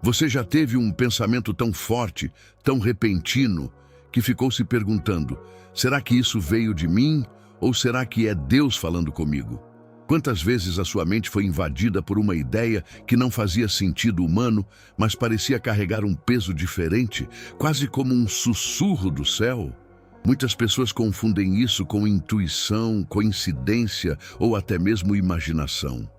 Você já teve um pensamento tão forte, tão repentino, que ficou se perguntando: será que isso veio de mim ou será que é Deus falando comigo? Quantas vezes a sua mente foi invadida por uma ideia que não fazia sentido humano, mas parecia carregar um peso diferente, quase como um sussurro do céu? Muitas pessoas confundem isso com intuição, coincidência ou até mesmo imaginação.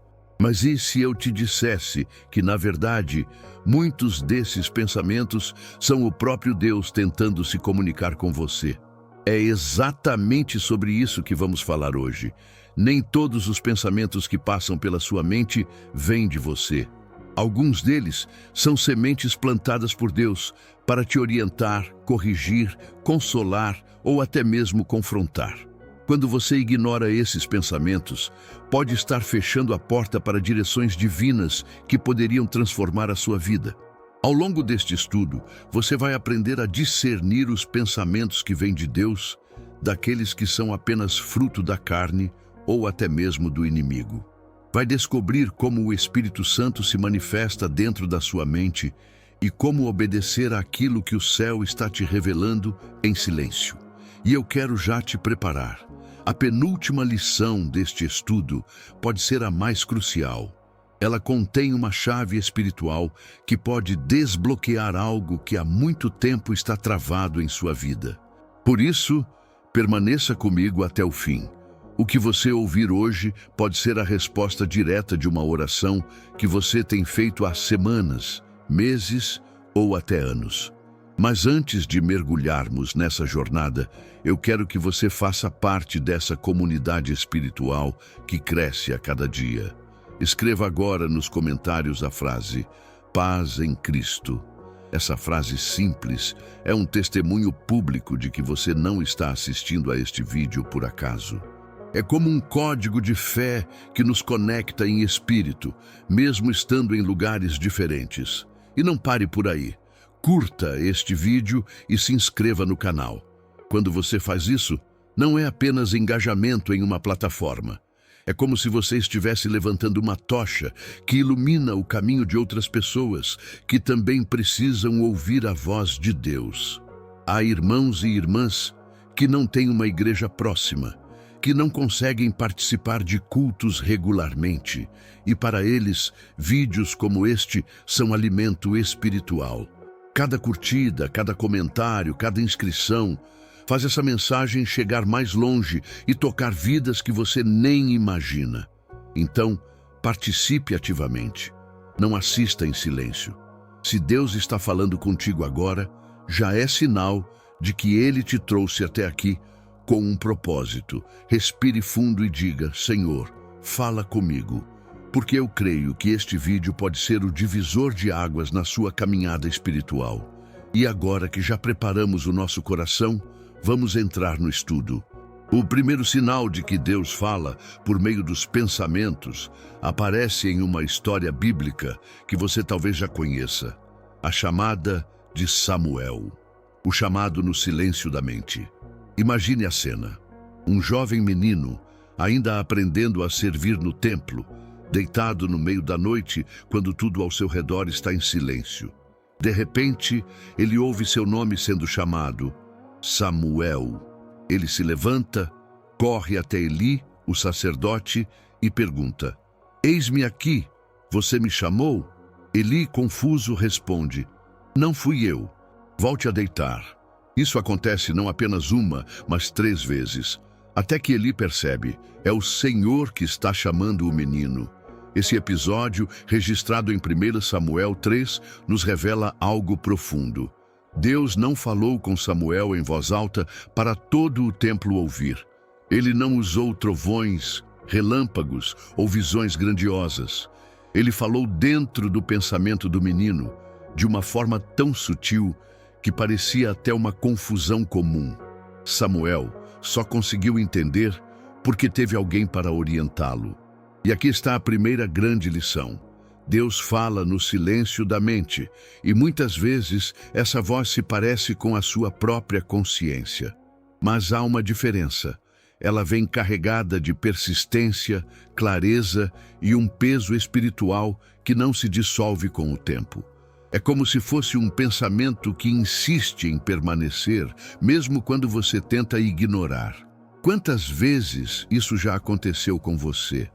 Mas e se eu te dissesse que, na verdade, muitos desses pensamentos são o próprio Deus tentando se comunicar com você? É exatamente sobre isso que vamos falar hoje. Nem todos os pensamentos que passam pela sua mente vêm de você. Alguns deles são sementes plantadas por Deus para te orientar, corrigir, consolar ou até mesmo confrontar. Quando você ignora esses pensamentos, pode estar fechando a porta para direções divinas que poderiam transformar a sua vida. Ao longo deste estudo, você vai aprender a discernir os pensamentos que vêm de Deus, daqueles que são apenas fruto da carne ou até mesmo do inimigo. Vai descobrir como o Espírito Santo se manifesta dentro da sua mente e como obedecer àquilo que o céu está te revelando em silêncio. E eu quero já te preparar. A penúltima lição deste estudo pode ser a mais crucial. Ela contém uma chave espiritual que pode desbloquear algo que há muito tempo está travado em sua vida. Por isso, permaneça comigo até o fim. O que você ouvir hoje pode ser a resposta direta de uma oração que você tem feito há semanas, meses ou até anos. Mas antes de mergulharmos nessa jornada, eu quero que você faça parte dessa comunidade espiritual que cresce a cada dia. Escreva agora nos comentários a frase "Paz em Cristo". Essa frase simples é um testemunho público de que você não está assistindo a este vídeo por acaso. É como um código de fé que nos conecta em espírito, mesmo estando em lugares diferentes. E não pare por aí. Curta este vídeo e se inscreva no canal. Quando você faz isso, não é apenas engajamento em uma plataforma. É como se você estivesse levantando uma tocha que ilumina o caminho de outras pessoas que também precisam ouvir a voz de Deus. Há irmãos e irmãs que não têm uma igreja próxima, que não conseguem participar de cultos regularmente, e para eles, vídeos como este são alimento espiritual. Cada curtida, cada comentário, cada inscrição faz essa mensagem chegar mais longe e tocar vidas que você nem imagina. Então, participe ativamente. Não assista em silêncio. Se Deus está falando contigo agora, já é sinal de que Ele te trouxe até aqui com um propósito. Respire fundo e diga: Senhor, fala comigo, porque eu creio que este vídeo pode ser o divisor de águas na sua caminhada espiritual. E agora que já preparamos o nosso coração, vamos entrar no estudo. O primeiro sinal de que Deus fala por meio dos pensamentos aparece em uma história bíblica que você talvez já conheça: a chamada de Samuel, o chamado no silêncio da mente. Imagine a cena. Um jovem menino, ainda aprendendo a servir no templo, deitado no meio da noite, quando tudo ao seu redor está em silêncio. De repente, ele ouve seu nome sendo chamado: Samuel. Ele se levanta, corre até Eli, o sacerdote, e pergunta: Eis-me aqui, você me chamou? Eli, confuso, responde: Não fui eu. Volte a deitar. Isso acontece não apenas uma, mas 3 vezes, até que Eli percebe: é o Senhor que está chamando o menino. Esse episódio, registrado em 1 Samuel 3, nos revela algo profundo. Deus não falou com Samuel em voz alta para todo o templo ouvir. Ele não usou trovões, relâmpagos ou visões grandiosas. Ele falou dentro do pensamento do menino, de uma forma tão sutil que parecia até uma confusão comum. Samuel só conseguiu entender porque teve alguém para orientá-lo. E aqui está a primeira grande lição. Deus fala no silêncio da mente, e muitas vezes essa voz se parece com a sua própria consciência. Mas há uma diferença. Ela vem carregada de persistência, clareza e um peso espiritual que não se dissolve com o tempo. É como se fosse um pensamento que insiste em permanecer, mesmo quando você tenta ignorar. Quantas vezes isso já aconteceu com você?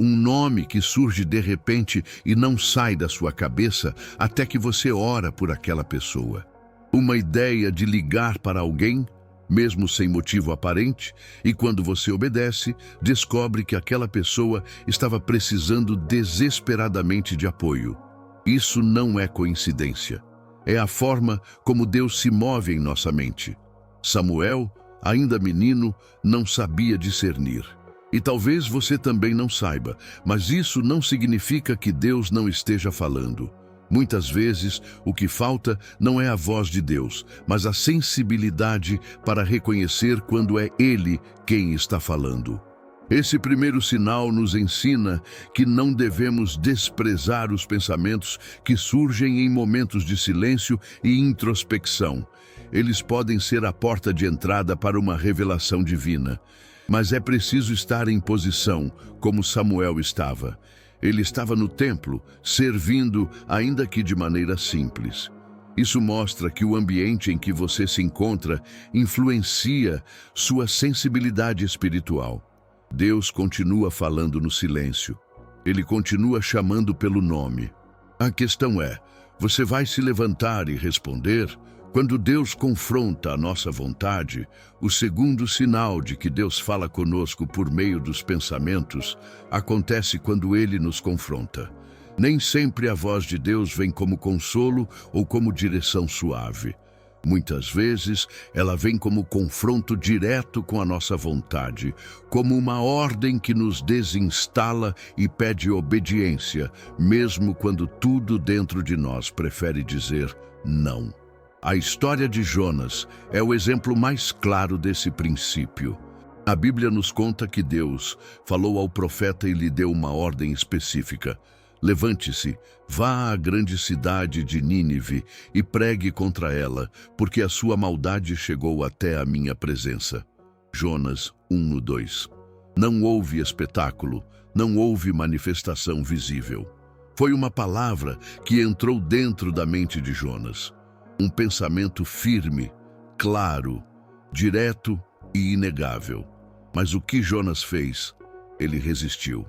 Um nome que surge de repente e não sai da sua cabeça até que você ora por aquela pessoa. Uma ideia de ligar para alguém, mesmo sem motivo aparente, e quando você obedece, descobre que aquela pessoa estava precisando desesperadamente de apoio. Isso não é coincidência. É a forma como Deus se move em nossa mente. Samuel, ainda menino, não sabia discernir. E talvez você também não saiba, mas isso não significa que Deus não esteja falando. Muitas vezes, o que falta não é a voz de Deus, mas a sensibilidade para reconhecer quando é Ele quem está falando. Esse primeiro sinal nos ensina que não devemos desprezar os pensamentos que surgem em momentos de silêncio e introspecção. Eles podem ser a porta de entrada para uma revelação divina. Mas é preciso estar em posição, como Samuel estava. Ele estava no templo, servindo, ainda que de maneira simples. Isso mostra que o ambiente em que você se encontra influencia sua sensibilidade espiritual. Deus continua falando no silêncio. Ele continua chamando pelo nome. A questão é, você vai se levantar e responder? Quando Deus confronta a nossa vontade, o segundo sinal de que Deus fala conosco por meio dos pensamentos acontece quando Ele nos confronta. Nem sempre a voz de Deus vem como consolo ou como direção suave. Muitas vezes, ela vem como confronto direto com a nossa vontade, como uma ordem que nos desinstala e pede obediência, mesmo quando tudo dentro de nós prefere dizer não. A história de Jonas é o exemplo mais claro desse princípio. A Bíblia nos conta que Deus falou ao profeta e lhe deu uma ordem específica. Levante-se, vá à grande cidade de Nínive e pregue contra ela, porque a sua maldade chegou até a minha presença. Jonas 1:2. Não houve espetáculo, não houve manifestação visível. Foi uma palavra que entrou dentro da mente de Jonas. Um pensamento firme, claro, direto e inegável. Mas o que Jonas fez? Ele resistiu.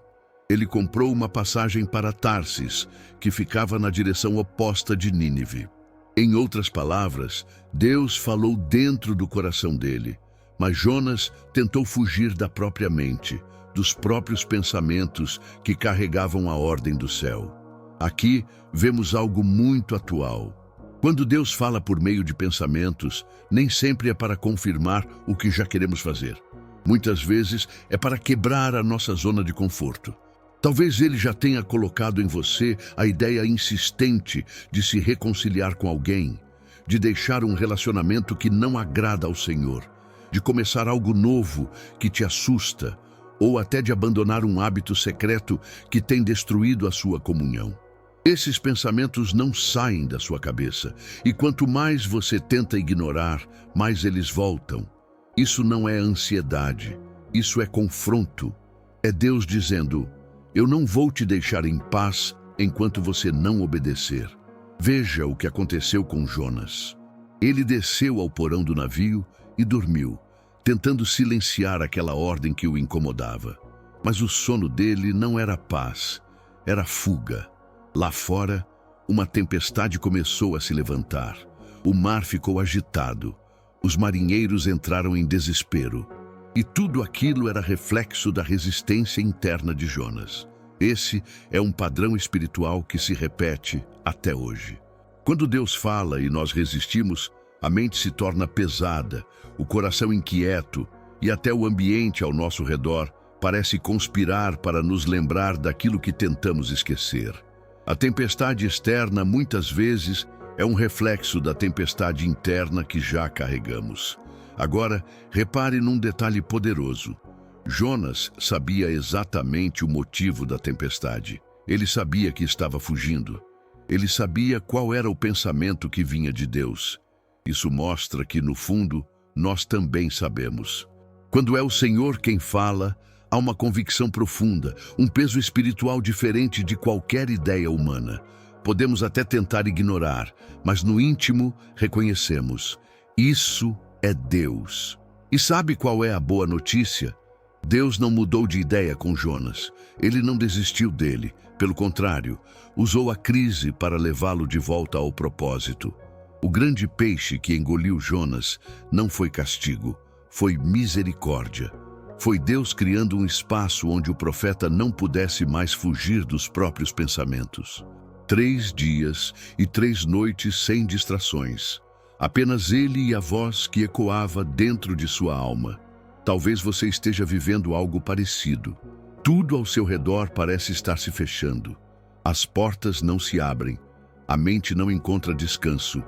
Ele comprou uma passagem para Tarsis, que ficava na direção oposta de Nínive. Em outras palavras, Deus falou dentro do coração dele, mas Jonas tentou fugir da própria mente, dos próprios pensamentos que carregavam a ordem do céu. Aqui vemos algo muito atual. Quando Deus fala por meio de pensamentos, nem sempre é para confirmar o que já queremos fazer. Muitas vezes é para quebrar a nossa zona de conforto. Talvez Ele já tenha colocado em você a ideia insistente de se reconciliar com alguém, de deixar um relacionamento que não agrada ao Senhor, de começar algo novo que te assusta, ou até de abandonar um hábito secreto que tem destruído a sua comunhão. Esses pensamentos não saem da sua cabeça, e quanto mais você tenta ignorar, mais eles voltam. Isso não é ansiedade, isso é confronto. É Deus dizendo, eu não vou te deixar em paz enquanto você não obedecer. Veja o que aconteceu com Jonas. Ele desceu ao porão do navio e dormiu, tentando silenciar aquela ordem que o incomodava. Mas o sono dele não era paz, era fuga. Lá fora, uma tempestade começou a se levantar. O mar ficou agitado. Os marinheiros entraram em desespero. E tudo aquilo era reflexo da resistência interna de Jonas. Esse é um padrão espiritual que se repete até hoje. Quando Deus fala e nós resistimos, a mente se torna pesada, o coração inquieto e até o ambiente ao nosso redor parece conspirar para nos lembrar daquilo que tentamos esquecer. A tempestade externa, muitas vezes, é um reflexo da tempestade interna que já carregamos. Agora, repare num detalhe poderoso. Jonas sabia exatamente o motivo da tempestade. Ele sabia que estava fugindo. Ele sabia qual era o pensamento que vinha de Deus. Isso mostra que, no fundo, nós também sabemos. Quando é o Senhor quem fala, há uma convicção profunda, um peso espiritual diferente de qualquer ideia humana. podemos até tentar ignorar, mas no íntimo reconhecemos: isso é Deus. E sabe qual é a boa notícia? Deus não mudou de ideia com Jonas. Ele não desistiu dele. Pelo contrário, usou a crise para levá-lo de volta ao propósito. O grande peixe que engoliu Jonas não foi castigo, foi misericórdia. Foi Deus criando um espaço onde o profeta não pudesse mais fugir dos próprios pensamentos. 3 dias e 3 noites sem distrações. Apenas ele e a voz que ecoava dentro de sua alma. Talvez você esteja vivendo algo parecido. Tudo ao seu redor parece estar se fechando. As portas não se abrem. A mente não encontra descanso.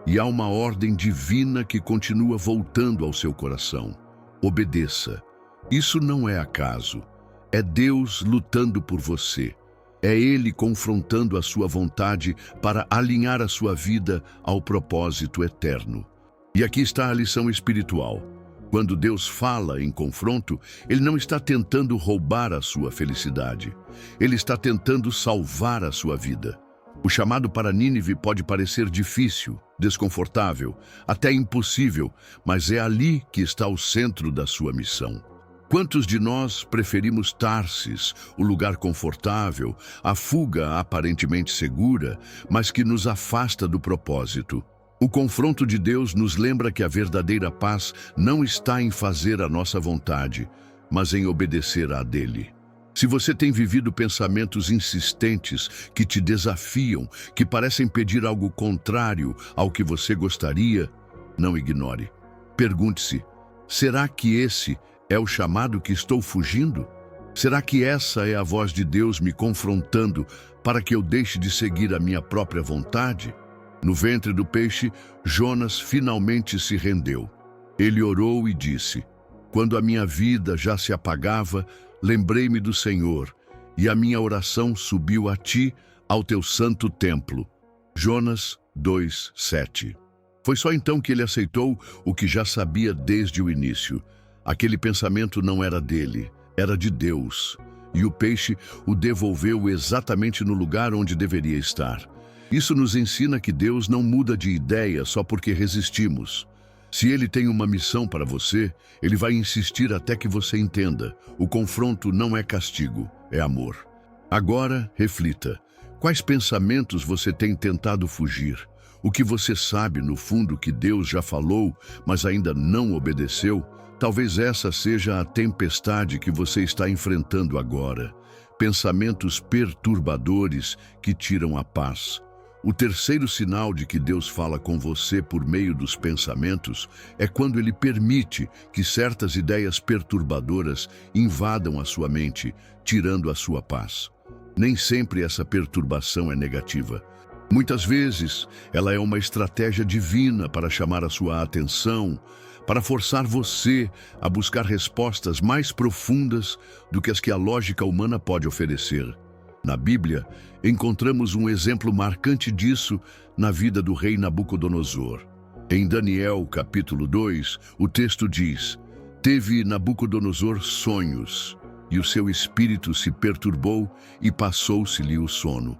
E há uma ordem divina que continua voltando ao seu coração. Obedeça. Isso não é acaso. É Deus lutando por você. É Ele confrontando a sua vontade para alinhar a sua vida ao propósito eterno. E aqui está a lição espiritual. Quando Deus fala em confronto, Ele não está tentando roubar a sua felicidade. Ele está tentando salvar a sua vida. O chamado para Nínive pode parecer difícil, desconfortável, até impossível, mas é ali que está o centro da sua missão. Quantos de nós preferimos Tarsis, o lugar confortável, a fuga aparentemente segura, mas que nos afasta do propósito? O confronto de Deus nos lembra que a verdadeira paz não está em fazer a nossa vontade, mas em obedecer à dele. Se você tem vivido pensamentos insistentes que te desafiam, que parecem pedir algo contrário ao que você gostaria, não ignore. Pergunte-se: será que esse é o chamado que estou fugindo? Será que essa é a voz de Deus me confrontando para que eu deixe de seguir a minha própria vontade? No ventre do peixe, Jonas finalmente se rendeu. Ele orou e disse: quando a minha vida já se apagava, lembrei-me do Senhor, e a minha oração subiu a ti, ao teu santo templo. Jonas 2:7. Foi só então que ele aceitou o que já sabia desde o início. Aquele pensamento não era dele, era de Deus. E o peixe o devolveu exatamente no lugar onde deveria estar. Isso nos ensina que Deus não muda de ideia só porque resistimos. Se Ele tem uma missão para você, Ele vai insistir até que você entenda. O confronto não é castigo, é amor. Agora, reflita. Quais pensamentos você tem tentado fugir? O que você sabe, no fundo, que Deus já falou, mas ainda não obedeceu? Talvez essa seja a tempestade que você está enfrentando agora. Pensamentos perturbadores que tiram a paz. O terceiro sinal de que Deus fala com você por meio dos pensamentos é quando Ele permite que certas ideias perturbadoras invadam a sua mente, tirando a sua paz. Nem sempre essa perturbação é negativa. Muitas vezes, ela é uma estratégia divina para chamar a sua atenção, para forçar você a buscar respostas mais profundas do que as que a lógica humana pode oferecer. Na Bíblia, encontramos um exemplo marcante disso na vida do rei Nabucodonosor. Em Daniel, capítulo 2, o texto diz: teve Nabucodonosor sonhos, e o seu espírito se perturbou e passou-se-lhe o sono.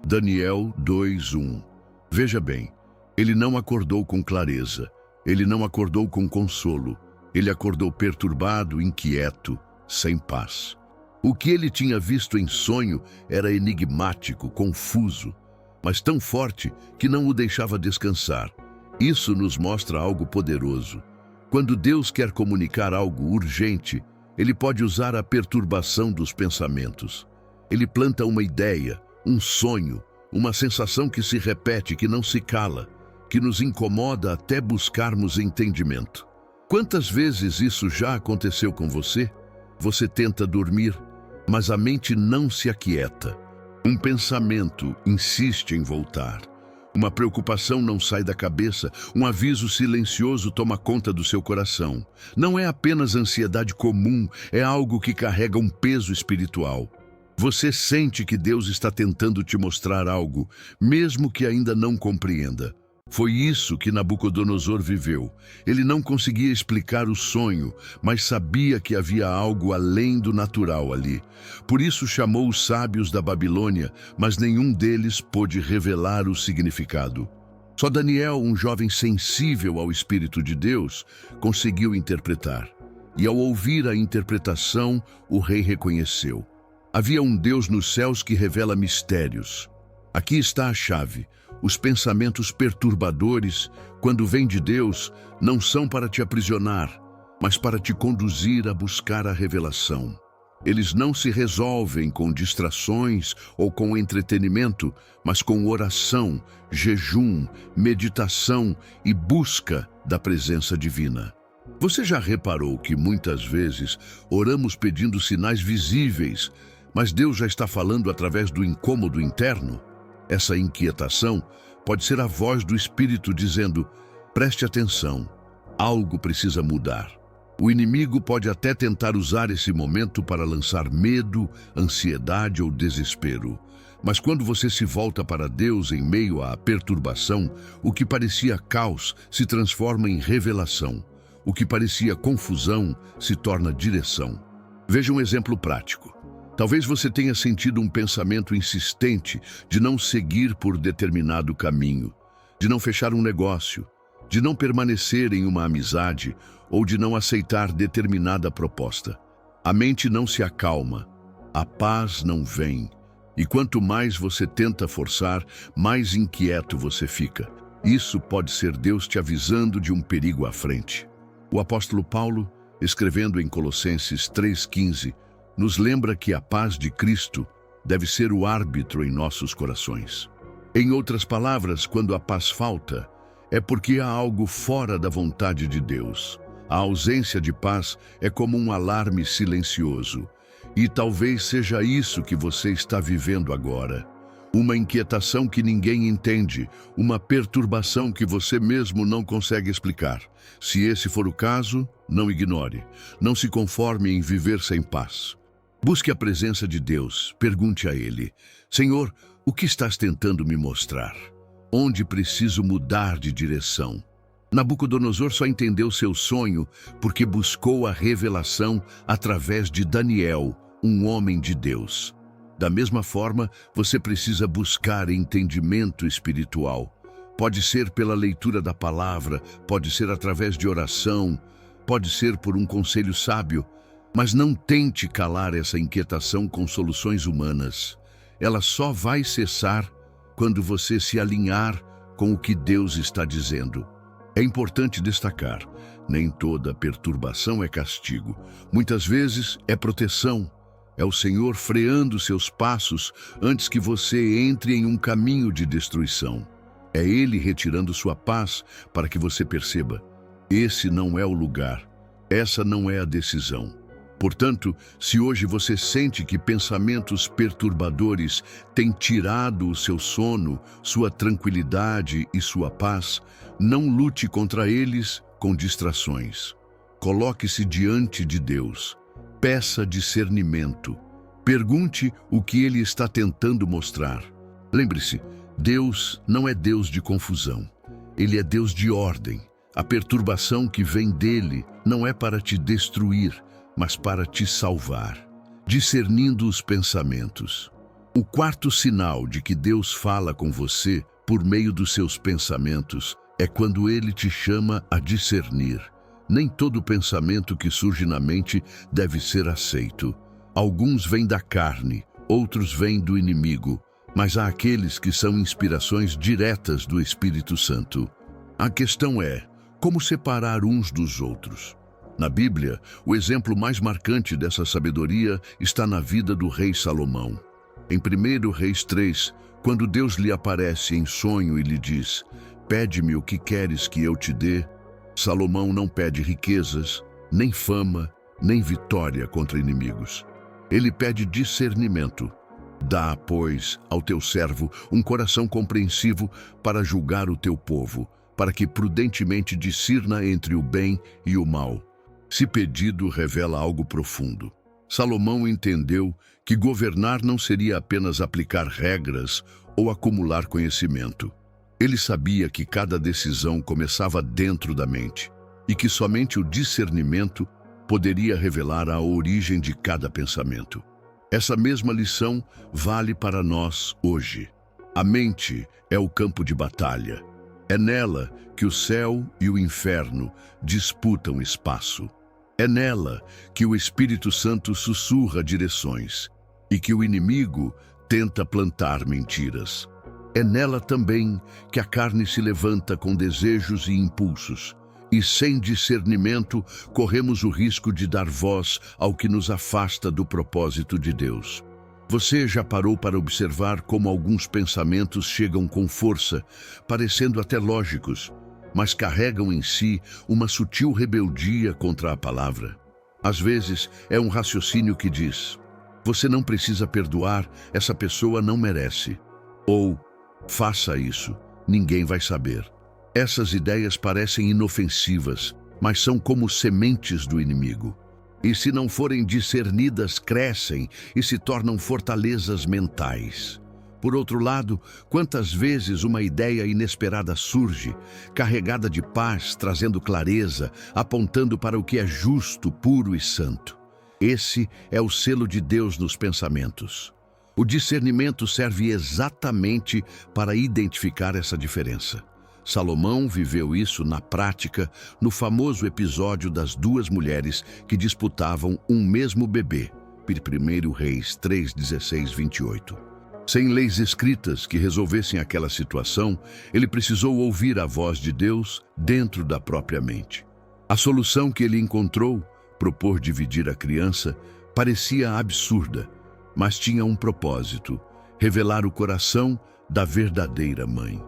Daniel 2:1. Veja bem, ele não acordou com clareza, ele não acordou com consolo, ele acordou perturbado, inquieto, sem paz. O que ele tinha visto em sonho era enigmático, confuso, mas tão forte que não o deixava descansar. Isso nos mostra algo poderoso. Quando Deus quer comunicar algo urgente, Ele pode usar a perturbação dos pensamentos. Ele planta uma ideia, um sonho, uma sensação que se repete, que não se cala, que nos incomoda até buscarmos entendimento. Quantas vezes isso já aconteceu com você? Você tenta dormir, mas a mente não se aquieta. Um pensamento insiste em voltar. Uma preocupação não sai da cabeça, um aviso silencioso toma conta do seu coração. Não é apenas ansiedade comum, é algo que carrega um peso espiritual. Você sente que Deus está tentando te mostrar algo, mesmo que ainda não compreenda. Foi isso que Nabucodonosor viveu. Ele não conseguia explicar o sonho, mas sabia que havia algo além do natural ali. Por isso chamou os sábios da Babilônia, mas nenhum deles pôde revelar o significado. Só Daniel, um jovem sensível ao Espírito de Deus, conseguiu interpretar. E ao ouvir a interpretação, o rei reconheceu: havia um Deus nos céus que revela mistérios. Aqui está a chave. Os pensamentos perturbadores, quando vêm de Deus, não são para te aprisionar, mas para te conduzir a buscar a revelação. Eles não se resolvem com distrações ou com entretenimento, mas com oração, jejum, meditação e busca da presença divina. Você já reparou que muitas vezes oramos pedindo sinais visíveis, mas Deus já está falando através do incômodo interno? Essa inquietação pode ser a voz do Espírito dizendo: preste atenção, algo precisa mudar. O inimigo pode até tentar usar esse momento para lançar medo, ansiedade ou desespero. Mas quando você se volta para Deus em meio à perturbação, o que parecia caos se transforma em revelação. O que parecia confusão se torna direção. Veja um exemplo prático. Talvez você tenha sentido um pensamento insistente de não seguir por determinado caminho, de não fechar um negócio, de não permanecer em uma amizade ou de não aceitar determinada proposta. A mente não se acalma, a paz não vem, e quanto mais você tenta forçar, mais inquieto você fica. Isso pode ser Deus te avisando de um perigo à frente. O apóstolo Paulo, escrevendo em Colossenses 3,15, nos lembra que a paz de Cristo deve ser o árbitro em nossos corações. Em outras palavras, quando a paz falta, é porque há algo fora da vontade de Deus. A ausência de paz é como um alarme silencioso. E talvez seja isso que você está vivendo agora. Uma inquietação que ninguém entende, uma perturbação que você mesmo não consegue explicar. Se esse for o caso, não ignore. Não se conforme em viver sem paz. Busque a presença de Deus, pergunte a Ele: Senhor, o que estás tentando me mostrar? Onde preciso mudar de direção? Nabucodonosor só entendeu seu sonho porque buscou a revelação através de Daniel, um homem de Deus. Da mesma forma, você precisa buscar entendimento espiritual. Pode ser pela leitura da palavra, pode ser através de oração, pode ser por um conselho sábio, mas não tente calar essa inquietação com soluções humanas. Ela só vai cessar quando você se alinhar com o que Deus está dizendo. É importante destacar, nem toda perturbação é castigo. Muitas vezes é proteção. É o Senhor freando seus passos antes que você entre em um caminho de destruição. É Ele retirando sua paz para que você perceba: esse não é o lugar, essa não é a decisão. Portanto, se hoje você sente que pensamentos perturbadores têm tirado o seu sono, sua tranquilidade e sua paz, não lute contra eles com distrações. Coloque-se diante de Deus. Peça discernimento. Pergunte o que Ele está tentando mostrar. Lembre-se, Deus não é Deus de confusão. Ele é Deus de ordem. A perturbação que vem dele não é para te destruir, mas para te salvar. Discernindo os pensamentos. O quarto sinal de que Deus fala com você por meio dos seus pensamentos é quando Ele te chama a discernir. Nem todo pensamento que surge na mente deve ser aceito. Alguns vêm da carne, outros vêm do inimigo, mas há aqueles que são inspirações diretas do Espírito Santo. A questão é: como separar uns dos outros? Na Bíblia, o exemplo mais marcante dessa sabedoria está na vida do rei Salomão. Em 1 Reis 3, quando Deus lhe aparece em sonho e lhe diz: pede-me o que queres que eu te dê, Salomão não pede riquezas, nem fama, nem vitória contra inimigos. Ele pede discernimento. Dá, pois, ao teu servo um coração compreensivo para julgar o teu povo, para que prudentemente discirna entre o bem e o mal. Se pedido revela algo profundo. Salomão entendeu que governar não seria apenas aplicar regras ou acumular conhecimento. Ele sabia que cada decisão começava dentro da mente e que somente o discernimento poderia revelar a origem de cada pensamento. Essa mesma lição vale para nós hoje. A mente é o campo de batalha. É nela que o céu e o inferno disputam espaço. É nela que o Espírito Santo sussurra direções e que o inimigo tenta plantar mentiras. É nela também que a carne se levanta com desejos e impulsos, e sem discernimento corremos o risco de dar voz ao que nos afasta do propósito de Deus. Você já parou para observar como alguns pensamentos chegam com força, parecendo até lógicos, mas carregam em si uma sutil rebeldia contra a palavra? Às vezes é um raciocínio que diz: você não precisa perdoar, essa pessoa não merece. Ou, faça isso, ninguém vai saber. Essas ideias parecem inofensivas, mas são como sementes do inimigo. E se não forem discernidas, crescem e se tornam fortalezas mentais. Por outro lado, quantas vezes uma ideia inesperada surge, carregada de paz, trazendo clareza, apontando para o que é justo, puro e santo. Esse é o selo de Deus nos pensamentos. O discernimento serve exatamente para identificar essa diferença. Salomão viveu isso na prática no famoso episódio das duas mulheres que disputavam um mesmo bebê, 1 Reis 3, 16, 28. Sem leis escritas que resolvessem aquela situação, ele precisou ouvir a voz de Deus dentro da própria mente. A solução que ele encontrou, propor dividir a criança, parecia absurda, mas tinha um propósito: revelar o coração da verdadeira mãe.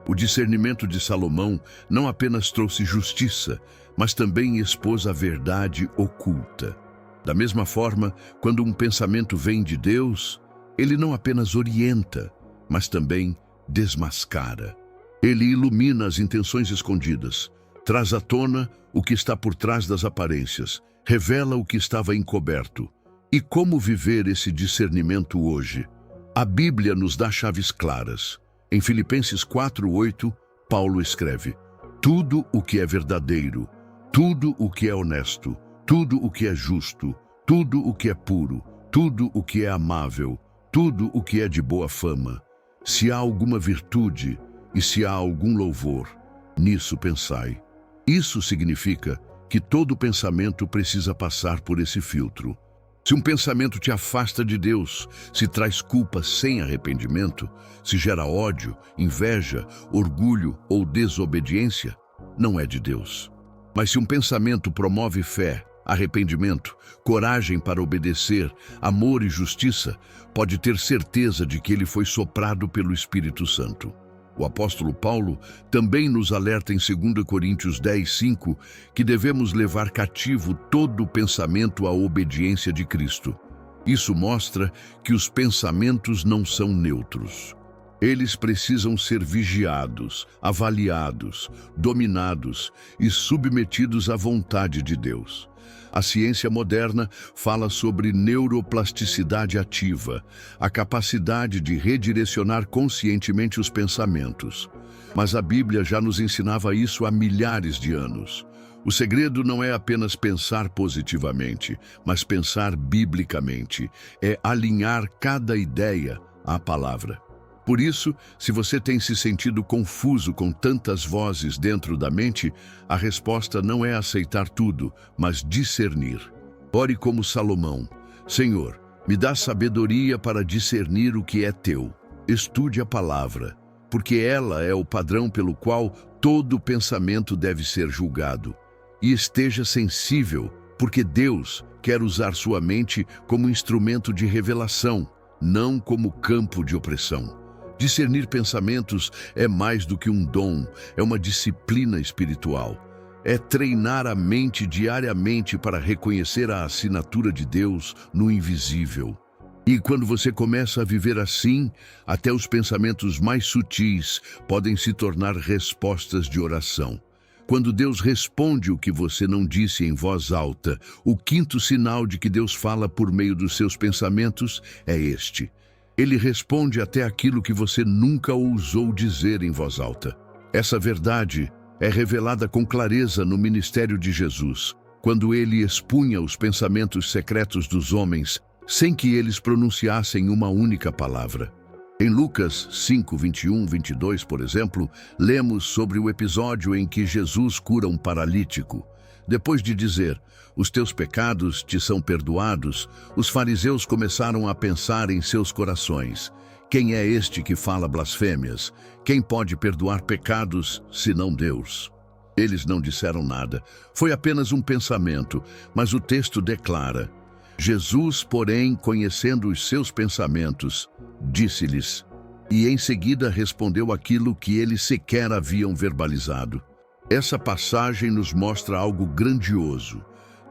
O discernimento de Salomão não apenas trouxe justiça, mas também expôs a verdade oculta. Da mesma forma, quando um pensamento vem de Deus, ele não apenas orienta, mas também desmascara. Ele ilumina as intenções escondidas, traz à tona o que está por trás das aparências, revela o que estava encoberto. E como viver esse discernimento hoje? A Bíblia nos dá chaves claras. Em Filipenses 4:8, Paulo escreve: tudo o que é verdadeiro, tudo o que é honesto, tudo o que é justo, tudo o que é puro, tudo o que é amável, tudo o que é de boa fama, se há alguma virtude e se há algum louvor, nisso pensai. Isso significa que todo pensamento precisa passar por esse filtro. Se um pensamento te afasta de Deus, se traz culpa sem arrependimento, se gera ódio, inveja, orgulho ou desobediência, não é de Deus. Mas se um pensamento promove fé, arrependimento, coragem para obedecer, amor e justiça, pode ter certeza de que ele foi soprado pelo Espírito Santo. O apóstolo Paulo também nos alerta em 2 Coríntios 10:5 que devemos levar cativo todo o pensamento à obediência de Cristo. Isso mostra que os pensamentos não são neutros. Eles precisam ser vigiados, avaliados, dominados e submetidos à vontade de Deus. A ciência moderna fala sobre neuroplasticidade ativa, a capacidade de redirecionar conscientemente os pensamentos. Mas a Bíblia já nos ensinava isso há milhares de anos. O segredo não é apenas pensar positivamente, mas pensar biblicamente. É alinhar cada ideia à palavra. Por isso, se você tem se sentido confuso com tantas vozes dentro da mente, a resposta não é aceitar tudo, mas discernir. Ore como Salomão: Senhor, me dá sabedoria para discernir o que é teu. Estude a palavra, porque ela é o padrão pelo qual todo pensamento deve ser julgado. E esteja sensível, porque Deus quer usar sua mente como instrumento de revelação, não como campo de opressão. Discernir pensamentos é mais do que um dom, é uma disciplina espiritual. É treinar a mente diariamente para reconhecer a assinatura de Deus no invisível. E quando você começa a viver assim, até os pensamentos mais sutis podem se tornar respostas de oração. Quando Deus responde o que você não disse em voz alta, o quinto sinal de que Deus fala por meio dos seus pensamentos é este: Ele responde até aquilo que você nunca ousou dizer em voz alta. Essa verdade é revelada com clareza no ministério de Jesus, quando ele expunha os pensamentos secretos dos homens, sem que eles pronunciassem uma única palavra. Em Lucas 5, 21, 22, por exemplo, lemos sobre o episódio em que Jesus cura um paralítico. Depois de dizer, "Os teus pecados te são perdoados", os fariseus começaram a pensar em seus corações: quem é este que fala blasfêmias? Quem pode perdoar pecados, senão Deus? Eles não disseram nada. Foi apenas um pensamento, mas o texto declara: Jesus, porém, conhecendo os seus pensamentos, disse-lhes, e em seguida respondeu aquilo que eles sequer haviam verbalizado. Essa passagem nos mostra algo grandioso.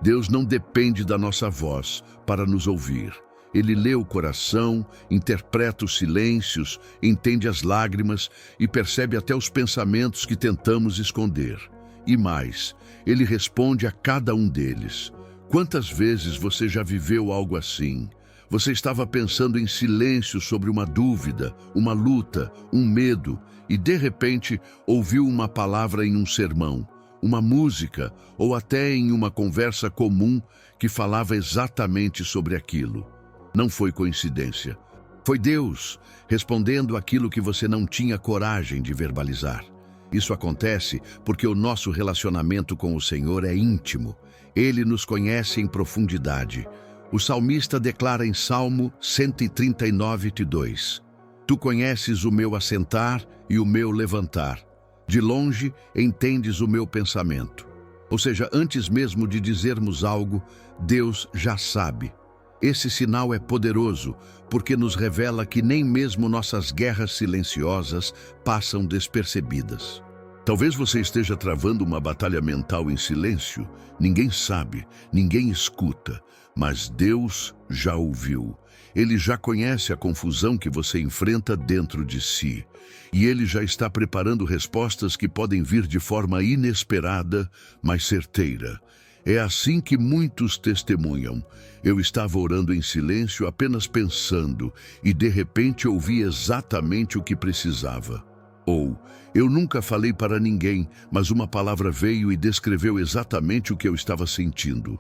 Deus não depende da nossa voz para nos ouvir. Ele lê o coração, interpreta os silêncios, entende as lágrimas e percebe até os pensamentos que tentamos esconder. E mais, ele responde a cada um deles. Quantas vezes você já viveu algo assim? Você estava pensando em silêncio sobre uma dúvida, uma luta, um medo, e de repente ouviu uma palavra em um sermão, uma música ou até em uma conversa comum que falava exatamente sobre aquilo. Não foi coincidência. Foi Deus respondendo aquilo que você não tinha coragem de verbalizar. Isso acontece porque o nosso relacionamento com o Senhor é íntimo. Ele nos conhece em profundidade. O salmista declara em Salmo 139:2: Tu conheces o meu assentar e o meu levantar. De longe entendes o meu pensamento. Ou seja, antes mesmo de dizermos algo, Deus já sabe. Esse sinal é poderoso, porque nos revela que nem mesmo nossas guerras silenciosas passam despercebidas. Talvez você esteja travando uma batalha mental em silêncio. Ninguém sabe, ninguém escuta, mas Deus já ouviu. Ele já conhece a confusão que você enfrenta dentro de si. E Ele já está preparando respostas que podem vir de forma inesperada, mas certeira. É assim que muitos testemunham. Eu estava orando em silêncio, apenas pensando, e de repente ouvi exatamente o que precisava. Ou, eu nunca falei para ninguém, mas uma palavra veio e descreveu exatamente o que eu estava sentindo.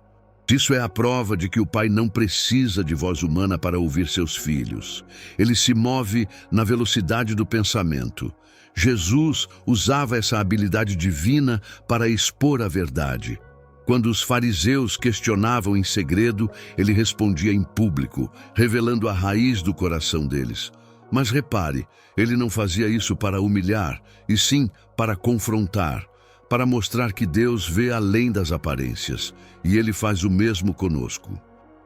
Isso é a prova de que o Pai não precisa de voz humana para ouvir seus filhos. Ele se move na velocidade do pensamento. Jesus usava essa habilidade divina para expor a verdade. Quando os fariseus questionavam em segredo, ele respondia em público, revelando a raiz do coração deles. Mas repare, ele não fazia isso para humilhar, e sim para confrontar, para mostrar que Deus vê além das aparências, e Ele faz o mesmo conosco.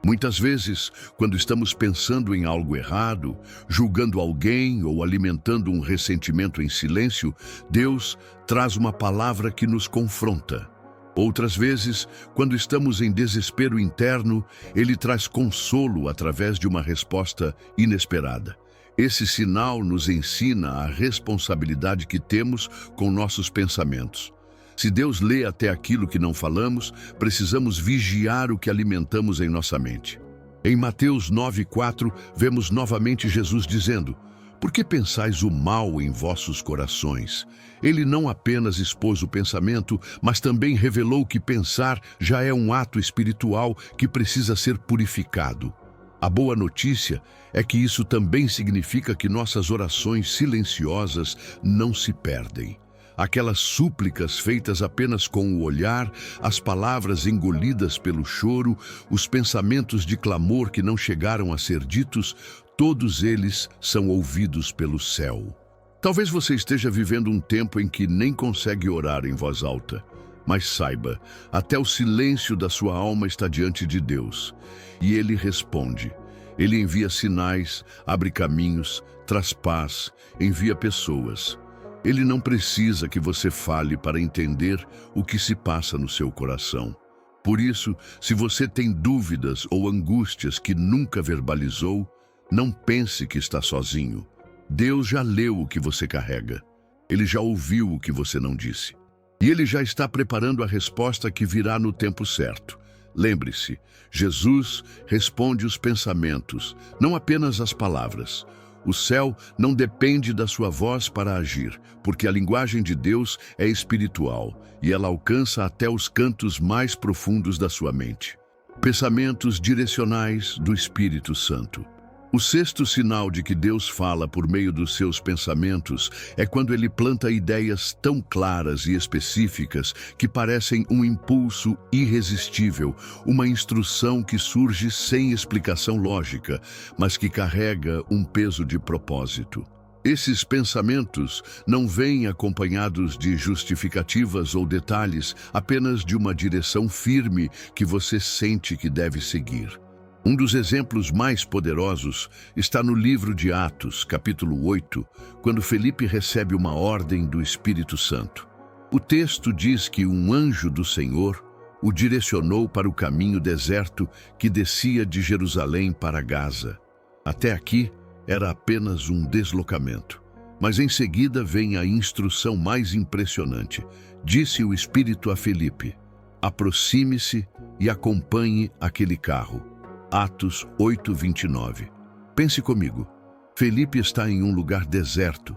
Muitas vezes, quando estamos pensando em algo errado, julgando alguém ou alimentando um ressentimento em silêncio, Deus traz uma palavra que nos confronta. Outras vezes, quando estamos em desespero interno, Ele traz consolo através de uma resposta inesperada. Esse sinal nos ensina a responsabilidade que temos com nossos pensamentos. Se Deus lê até aquilo que não falamos, precisamos vigiar o que alimentamos em nossa mente. Em Mateus 9:4, vemos novamente Jesus dizendo: Por que pensais o mal em vossos corações? Ele não apenas expôs o pensamento, mas também revelou que pensar já é um ato espiritual que precisa ser purificado. A boa notícia é que isso também significa que nossas orações silenciosas não se perdem. Aquelas súplicas feitas apenas com o olhar, as palavras engolidas pelo choro, os pensamentos de clamor que não chegaram a ser ditos, todos eles são ouvidos pelo céu. Talvez você esteja vivendo um tempo em que nem consegue orar em voz alta. Mas saiba, até o silêncio da sua alma está diante de Deus. E Ele responde. Ele envia sinais, abre caminhos, traz paz, envia pessoas. Ele não precisa que você fale para entender o que se passa no seu coração. Por isso, se você tem dúvidas ou angústias que nunca verbalizou, não pense que está sozinho. Deus já leu o que você carrega. Ele já ouviu o que você não disse. E Ele já está preparando a resposta que virá no tempo certo. Lembre-se, Jesus responde os pensamentos, não apenas as palavras. O céu não depende da sua voz para agir, porque a linguagem de Deus é espiritual e ela alcança até os cantos mais profundos da sua mente. Pensamentos direcionais do Espírito Santo. O sexto sinal de que Deus fala por meio dos seus pensamentos é quando ele planta ideias tão claras e específicas que parecem um impulso irresistível, uma instrução que surge sem explicação lógica, mas que carrega um peso de propósito. Esses pensamentos não vêm acompanhados de justificativas ou detalhes, apenas de uma direção firme que você sente que deve seguir. Um dos exemplos mais poderosos está no livro de Atos, capítulo 8, quando Felipe recebe uma ordem do Espírito Santo. O texto diz que um anjo do Senhor o direcionou para o caminho deserto que descia de Jerusalém para Gaza. Até aqui era apenas um deslocamento, mas em seguida vem a instrução mais impressionante. Disse o Espírito a Felipe: aproxime-se e acompanhe aquele carro. Atos 8:29. Pense comigo. Felipe está em um lugar deserto.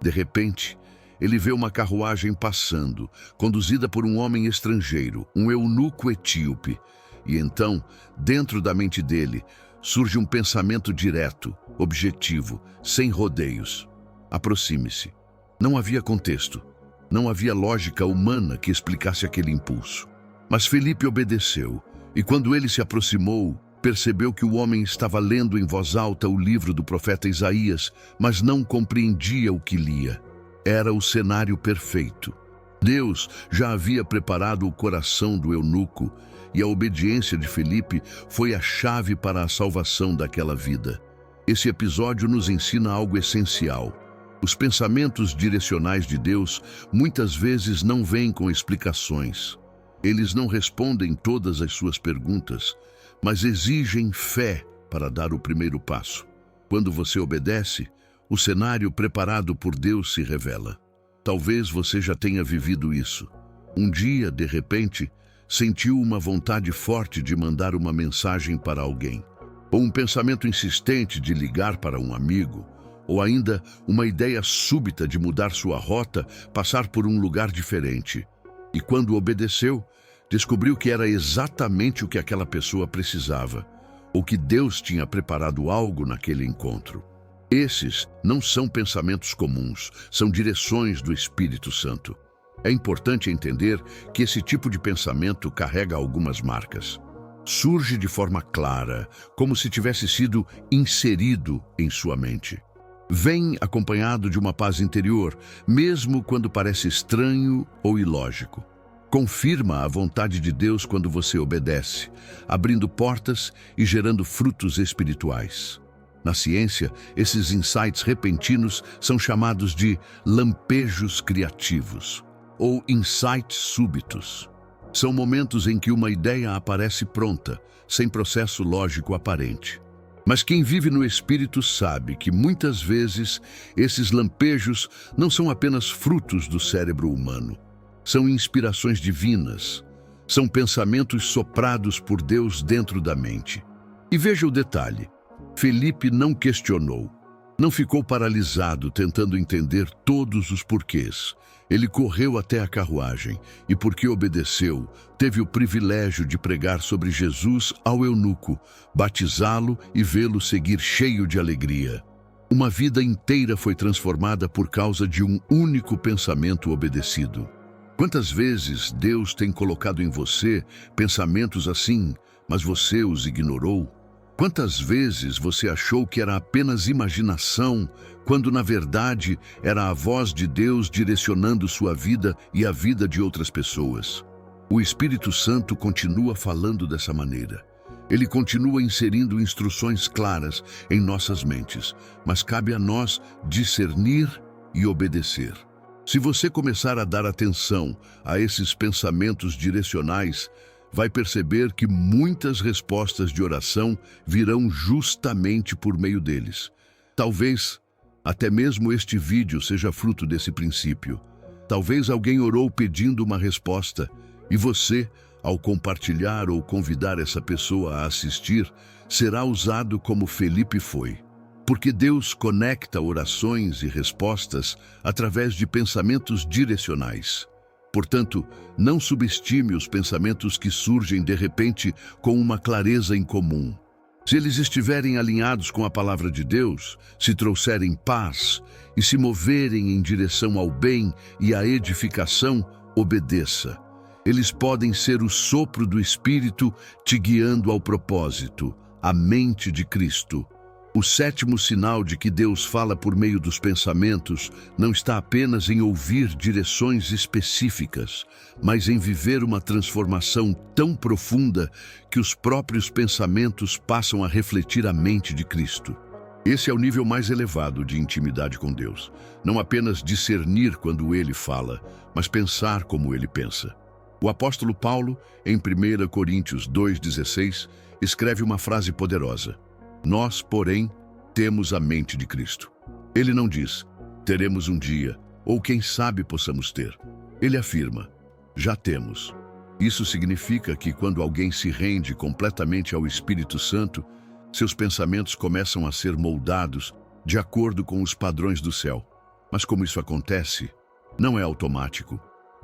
De repente, ele vê uma carruagem passando, conduzida por um homem estrangeiro, um eunuco etíope. E então, dentro da mente dele, surge um pensamento direto, objetivo, sem rodeios. Aproxime-se. Não havia contexto. Não havia lógica humana que explicasse aquele impulso. Mas Felipe obedeceu, e quando ele se aproximou, percebeu que o homem estava lendo em voz alta o livro do profeta Isaías, mas não compreendia o que lia. Era o cenário perfeito. Deus já havia preparado o coração do eunuco, e a obediência de Felipe foi a chave para a salvação daquela vida. Esse episódio nos ensina algo essencial. Os pensamentos direcionais de Deus muitas vezes não vêm com explicações. Eles não respondem todas as suas perguntas, mas exigem fé para dar o primeiro passo. Quando você obedece, o cenário preparado por Deus se revela. Talvez você já tenha vivido isso. Um dia, de repente, sentiu uma vontade forte de mandar uma mensagem para alguém, ou um pensamento insistente de ligar para um amigo, ou ainda uma ideia súbita de mudar sua rota, passar por um lugar diferente. E quando obedeceu, descobriu que era exatamente o que aquela pessoa precisava, ou que Deus tinha preparado algo naquele encontro. Esses não são pensamentos comuns, são direções do Espírito Santo. É importante entender que esse tipo de pensamento carrega algumas marcas. Surge de forma clara, como se tivesse sido inserido em sua mente. Vem acompanhado de uma paz interior, mesmo quando parece estranho ou ilógico. Confirma a vontade de Deus quando você obedece, abrindo portas e gerando frutos espirituais. Na ciência, esses insights repentinos são chamados de lampejos criativos, ou insights súbitos. São momentos em que uma ideia aparece pronta, sem processo lógico aparente. Mas quem vive no Espírito sabe que muitas vezes esses lampejos não são apenas frutos do cérebro humano. São inspirações divinas, são pensamentos soprados por Deus dentro da mente. E veja o detalhe: Felipe não questionou, não ficou paralisado tentando entender todos os porquês. Ele correu até a carruagem e, porque obedeceu, teve o privilégio de pregar sobre Jesus ao eunuco, batizá-lo e vê-lo seguir cheio de alegria. Uma vida inteira foi transformada por causa de um único pensamento obedecido. Quantas vezes Deus tem colocado em você pensamentos assim, mas você os ignorou? Quantas vezes você achou que era apenas imaginação, quando na verdade era a voz de Deus direcionando sua vida e a vida de outras pessoas? O Espírito Santo continua falando dessa maneira. Ele continua inserindo instruções claras em nossas mentes, mas cabe a nós discernir e obedecer. Se você começar a dar atenção a esses pensamentos direcionais, vai perceber que muitas respostas de oração virão justamente por meio deles. Talvez até mesmo este vídeo seja fruto desse princípio. Talvez alguém orou pedindo uma resposta e você, ao compartilhar ou convidar essa pessoa a assistir, será usado como Felipe foi. Porque Deus conecta orações e respostas através de pensamentos direcionais. Portanto, não subestime os pensamentos que surgem de repente com uma clareza incomum. Se eles estiverem alinhados com a palavra de Deus, se trouxerem paz e se moverem em direção ao bem e à edificação, obedeça. Eles podem ser o sopro do Espírito te guiando ao propósito, a mente de Cristo. O sétimo sinal de que Deus fala por meio dos pensamentos não está apenas em ouvir direções específicas, mas em viver uma transformação tão profunda que os próprios pensamentos passam a refletir a mente de Cristo. Esse é o nível mais elevado de intimidade com Deus. Não apenas discernir quando Ele fala, mas pensar como Ele pensa. O apóstolo Paulo, em 1 Coríntios 2,16, escreve uma frase poderosa. Nós, porém, temos a mente de Cristo. Ele não diz, teremos um dia, ou quem sabe possamos ter. Ele afirma, já temos. Isso significa que quando alguém se rende completamente ao Espírito Santo, seus pensamentos começam a ser moldados de acordo com os padrões do céu. Mas como isso acontece, não é automático.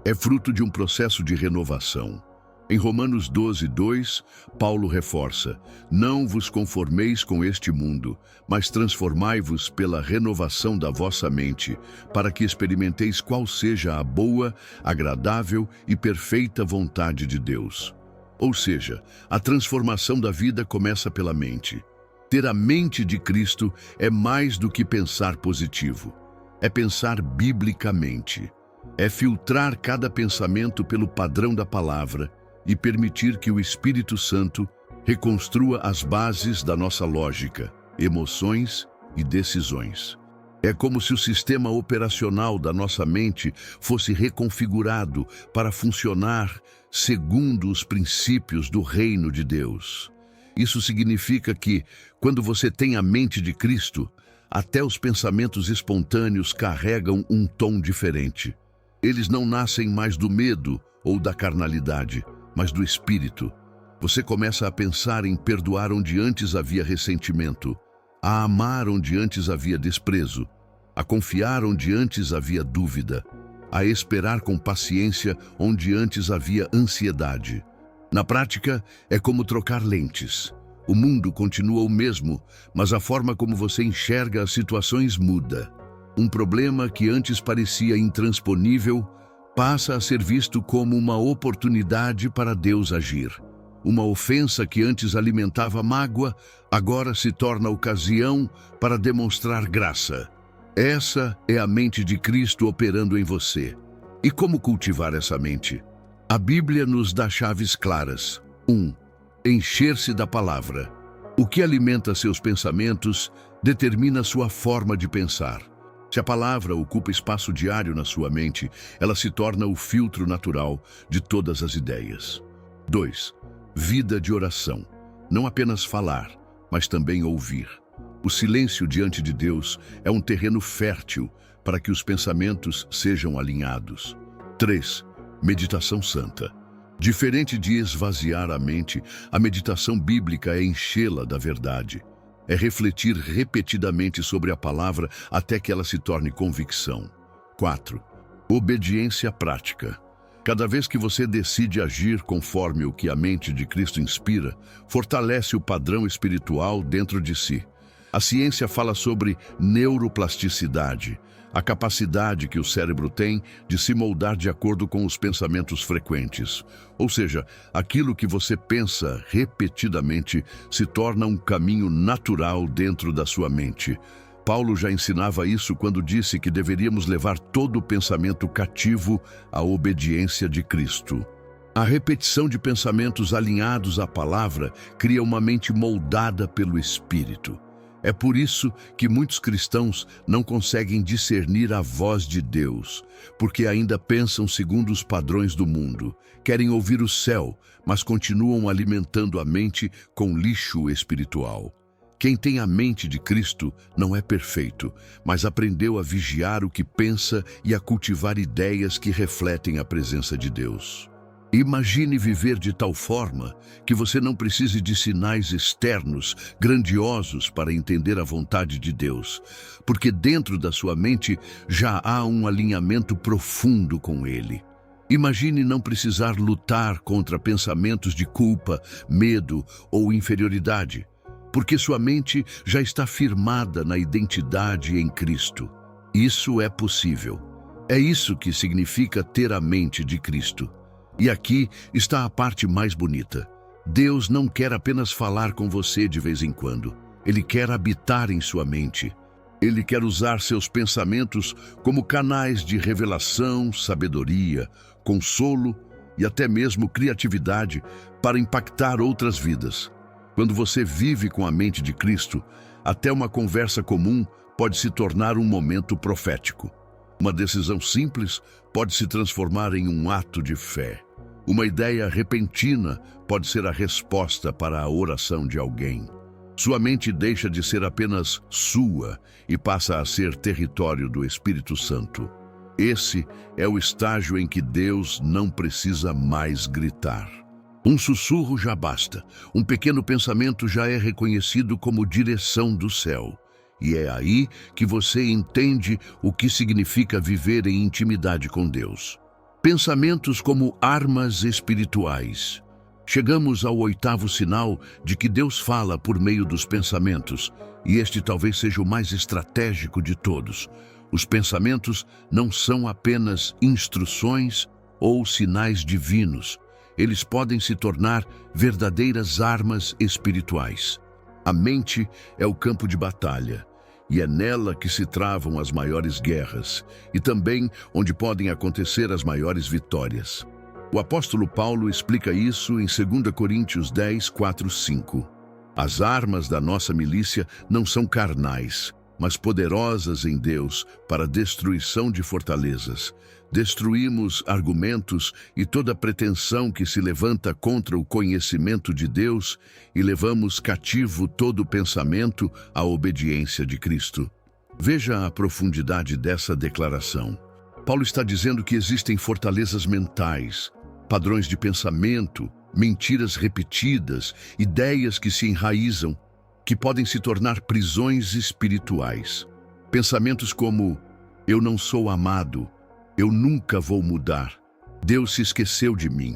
É fruto de um processo de renovação. Em Romanos 12:2, Paulo reforça, não vos conformeis com este mundo, mas transformai-vos pela renovação da vossa mente, para que experimenteis qual seja a boa, agradável e perfeita vontade de Deus. Ou seja, a transformação da vida começa pela mente. Ter a mente de Cristo é mais do que pensar positivo. É pensar biblicamente. É filtrar cada pensamento pelo padrão da palavra e permitir que o Espírito Santo reconstrua as bases da nossa lógica, emoções e decisões. É como se o sistema operacional da nossa mente fosse reconfigurado para funcionar segundo os princípios do reino de Deus. Isso significa que, quando você tem a mente de Cristo, até os pensamentos espontâneos carregam um tom diferente. Eles não nascem mais do medo ou da carnalidade, mas do Espírito. Você começa a pensar em perdoar onde antes havia ressentimento, a amar onde antes havia desprezo, a confiar onde antes havia dúvida, a esperar com paciência onde antes havia ansiedade. Na prática, é como trocar lentes. O mundo continua o mesmo, mas a forma como você enxerga as situações muda. Um problema que antes parecia intransponível passa a ser visto como uma oportunidade para Deus agir. Uma ofensa que antes alimentava mágoa, agora se torna ocasião para demonstrar graça. Essa é a mente de Cristo operando em você. E como cultivar essa mente? A Bíblia nos dá chaves claras. 1. Encher-se da palavra. O que alimenta seus pensamentos determina sua forma de pensar. Se a palavra ocupa espaço diário na sua mente, ela se torna o filtro natural de todas as ideias. 2. Vida de oração. Não apenas falar, mas também ouvir. O silêncio diante de Deus é um terreno fértil para que os pensamentos sejam alinhados. 3. Meditação santa. Diferente de esvaziar a mente, a meditação bíblica é enchê-la da verdade. É refletir repetidamente sobre a palavra até que ela se torne convicção. 4. Obediência prática. Cada vez que você decide agir conforme o que a mente de Cristo inspira, fortalece o padrão espiritual dentro de si. A ciência fala sobre neuroplasticidade, a capacidade que o cérebro tem de se moldar de acordo com os pensamentos frequentes. Ou seja, aquilo que você pensa repetidamente se torna um caminho natural dentro da sua mente. Paulo já ensinava isso quando disse que deveríamos levar todo o pensamento cativo à obediência de Cristo. A repetição de pensamentos alinhados à palavra cria uma mente moldada pelo Espírito. É por isso que muitos cristãos não conseguem discernir a voz de Deus, porque ainda pensam segundo os padrões do mundo, querem ouvir o céu, mas continuam alimentando a mente com lixo espiritual. Quem tem a mente de Cristo não é perfeito, mas aprendeu a vigiar o que pensa e a cultivar ideias que refletem a presença de Deus. Imagine viver de tal forma que você não precise de sinais externos grandiosos para entender a vontade de Deus, porque dentro da sua mente já há um alinhamento profundo com Ele. Imagine não precisar lutar contra pensamentos de culpa, medo ou inferioridade, porque sua mente já está firmada na identidade em Cristo. Isso é possível. É isso que significa ter a mente de Cristo. E aqui está a parte mais bonita. Deus não quer apenas falar com você de vez em quando. Ele quer habitar em sua mente. Ele quer usar seus pensamentos como canais de revelação, sabedoria, consolo e até mesmo criatividade para impactar outras vidas. Quando você vive com a mente de Cristo, até uma conversa comum pode se tornar um momento profético. Uma decisão simples pode se transformar em um ato de fé. Uma ideia repentina pode ser a resposta para a oração de alguém. Sua mente deixa de ser apenas sua e passa a ser território do Espírito Santo. Esse é o estágio em que Deus não precisa mais gritar. Um sussurro já basta. Um pequeno pensamento já é reconhecido como direção do céu. E é aí que você entende o que significa viver em intimidade com Deus. Pensamentos como armas espirituais. Chegamos ao 8º sinal de que Deus fala por meio dos pensamentos, e este talvez seja o mais estratégico de todos. Os pensamentos não são apenas instruções ou sinais divinos. Eles podem se tornar verdadeiras armas espirituais. A mente é o campo de batalha, e é nela que se travam as maiores guerras, e também onde podem acontecer as maiores vitórias. O apóstolo Paulo explica isso em 2 Coríntios 10, 4, 5. As armas da nossa milícia não são carnais, mas poderosas em Deus para a destruição de fortalezas. Destruímos argumentos e toda pretensão que se levanta contra o conhecimento de Deus e levamos cativo todo pensamento à obediência de Cristo. Veja a profundidade dessa declaração. Paulo está dizendo que existem fortalezas mentais, padrões de pensamento, mentiras repetidas, ideias que se enraizam, que podem se tornar prisões espirituais. Pensamentos como: eu não sou amado, eu nunca vou mudar, Deus se esqueceu de mim,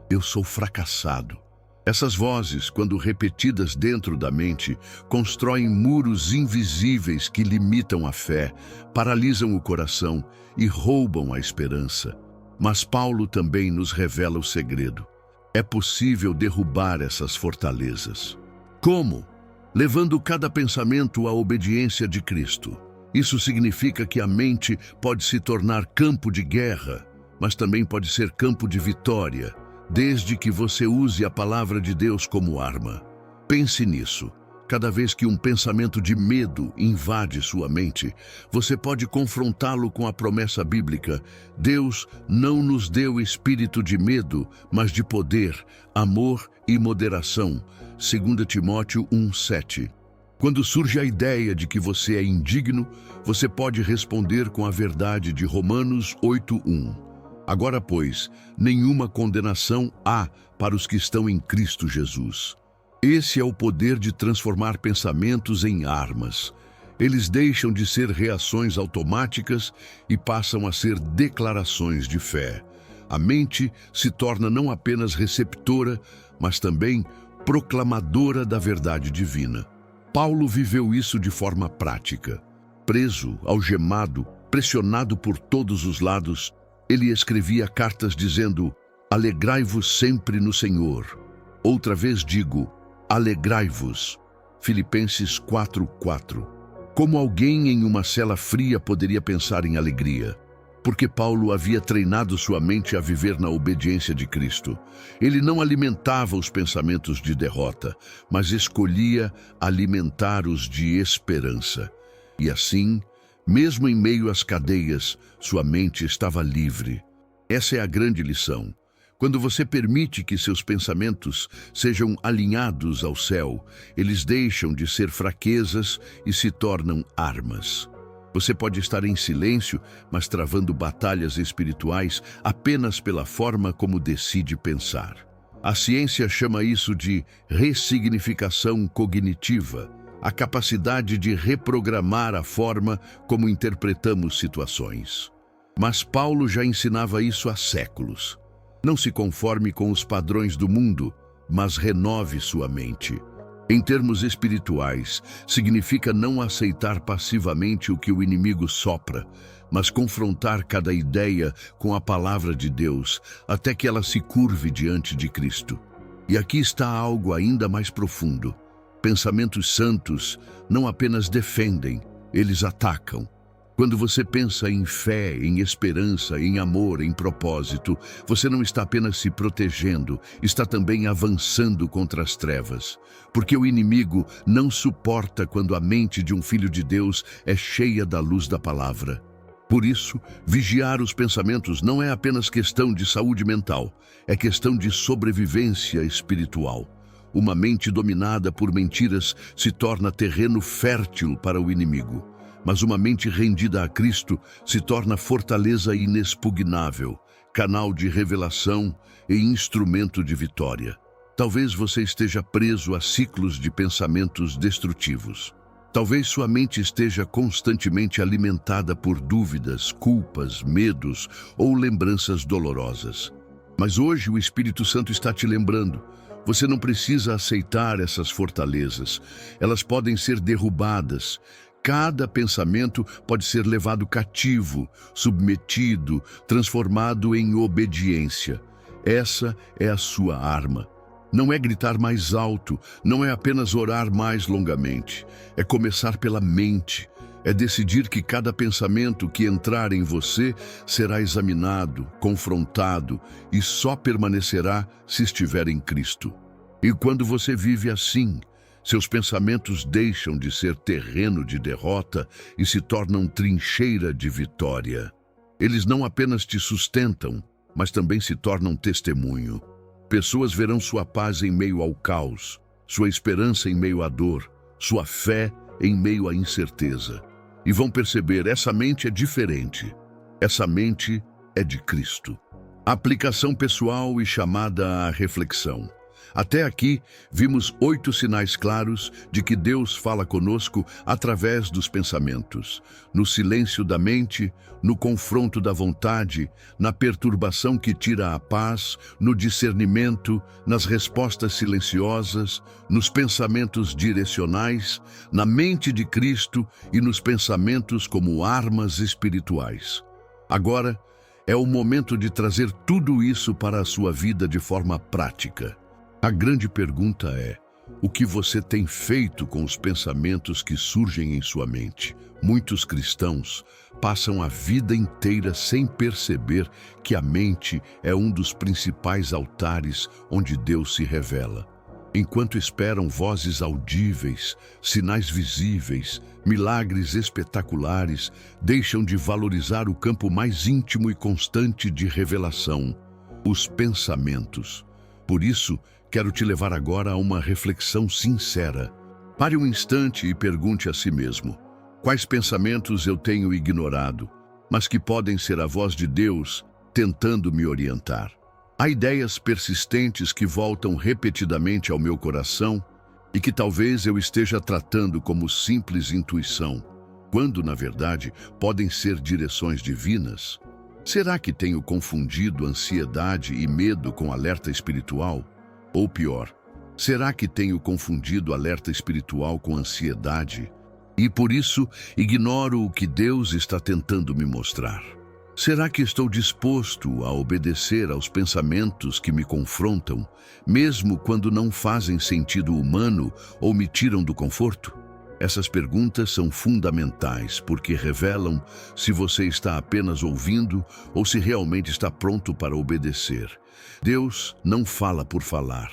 eu sou fracassado. Essas vozes, quando repetidas dentro da mente, constroem muros invisíveis que limitam a fé, paralisam o coração e roubam a esperança. Mas Paulo também nos revela o segredo. É possível derrubar essas fortalezas. Como? Levando cada pensamento à obediência de Cristo. Isso significa que a mente pode se tornar campo de guerra, mas também pode ser campo de vitória, desde que você use a palavra de Deus como arma. Pense nisso. Cada vez que um pensamento de medo invade sua mente, você pode confrontá-lo com a promessa bíblica: Deus não nos deu espírito de medo, mas de poder, amor e moderação. 2 Timóteo 1:7. Quando surge a ideia de que você é indigno, você pode responder com a verdade de Romanos 8:1. Agora, pois, nenhuma condenação há para os que estão em Cristo Jesus. Esse é o poder de transformar pensamentos em armas. Eles deixam de ser reações automáticas e passam a ser declarações de fé. A mente se torna não apenas receptora, mas também proclamadora da verdade divina. Paulo viveu isso de forma prática. Preso, algemado, pressionado por todos os lados, ele escrevia cartas dizendo: alegrai-vos sempre no Senhor. Outra vez digo, alegrai-vos. Filipenses 4:4. Como alguém em uma cela fria poderia pensar em alegria? Porque Paulo havia treinado sua mente a viver na obediência de Cristo. Ele não alimentava os pensamentos de derrota, mas escolhia alimentar-os de esperança. E assim, mesmo em meio às cadeias, sua mente estava livre. Essa é a grande lição. Quando você permite que seus pensamentos sejam alinhados ao céu, eles deixam de ser fraquezas e se tornam armas. Você pode estar em silêncio, mas travando batalhas espirituais apenas pela forma como decide pensar. A ciência chama isso de ressignificação cognitiva, a capacidade de reprogramar a forma como interpretamos situações. Mas Paulo já ensinava isso há séculos. Não se conforme com os padrões do mundo, mas renove sua mente. Em termos espirituais, significa não aceitar passivamente o que o inimigo sopra, mas confrontar cada ideia com a palavra de Deus, até que ela se curve diante de Cristo. E aqui está algo ainda mais profundo. Pensamentos santos não apenas defendem, eles atacam. Quando você pensa em fé, em esperança, em amor, em propósito, você não está apenas se protegendo, está também avançando contra as trevas. Porque o inimigo não suporta quando a mente de um filho de Deus é cheia da luz da palavra. Por isso, vigiar os pensamentos não é apenas questão de saúde mental, é questão de sobrevivência espiritual. Uma mente dominada por mentiras se torna terreno fértil para o inimigo. Mas uma mente rendida a Cristo se torna fortaleza inexpugnável, canal de revelação e instrumento de vitória. Talvez você esteja preso a ciclos de pensamentos destrutivos. Talvez sua mente esteja constantemente alimentada por dúvidas, culpas, medos ou lembranças dolorosas. Mas hoje o Espírito Santo está te lembrando. Você não precisa aceitar essas fortalezas. Elas podem ser derrubadas. Cada pensamento pode ser levado cativo, submetido, transformado em obediência. Essa é a sua arma. Não é gritar mais alto, não é apenas orar mais longamente. É começar pela mente. É decidir que cada pensamento que entrar em você será examinado, confrontado e só permanecerá se estiver em Cristo. E quando você vive assim, seus pensamentos deixam de ser terreno de derrota e se tornam trincheira de vitória. Eles não apenas te sustentam, mas também se tornam testemunho. Pessoas verão sua paz em meio ao caos, sua esperança em meio à dor, sua fé em meio à incerteza. E vão perceber, essa mente é diferente. Essa mente é de Cristo. Aplicação pessoal e chamada à reflexão. Até aqui, vimos 8 sinais claros de que Deus fala conosco através dos pensamentos, no silêncio da mente, no confronto da vontade, na perturbação que tira a paz, no discernimento, nas respostas silenciosas, nos pensamentos direcionais, na mente de Cristo e nos pensamentos como armas espirituais. Agora, é o momento de trazer tudo isso para a sua vida de forma prática. A grande pergunta é: o que você tem feito com os pensamentos que surgem em sua mente? Muitos cristãos passam a vida inteira sem perceber que a mente é um dos principais altares onde Deus se revela. Enquanto esperam vozes audíveis, sinais visíveis, milagres espetaculares, deixam de valorizar o campo mais íntimo e constante de revelação, os pensamentos. Por isso, quero te levar agora a uma reflexão sincera. Pare um instante e pergunte a si mesmo: quais pensamentos eu tenho ignorado, mas que podem ser a voz de Deus tentando me orientar? Há ideias persistentes que voltam repetidamente ao meu coração e que talvez eu esteja tratando como simples intuição, quando, na verdade, podem ser direções divinas. Será que tenho confundido ansiedade e medo com alerta espiritual? Ou pior, será que tenho confundido alerta espiritual com ansiedade e, por isso, ignoro o que Deus está tentando me mostrar? Será que estou disposto a obedecer aos pensamentos que me confrontam, mesmo quando não fazem sentido humano ou me tiram do conforto? Essas perguntas são fundamentais porque revelam se você está apenas ouvindo ou se realmente está pronto para obedecer. Deus não fala por falar.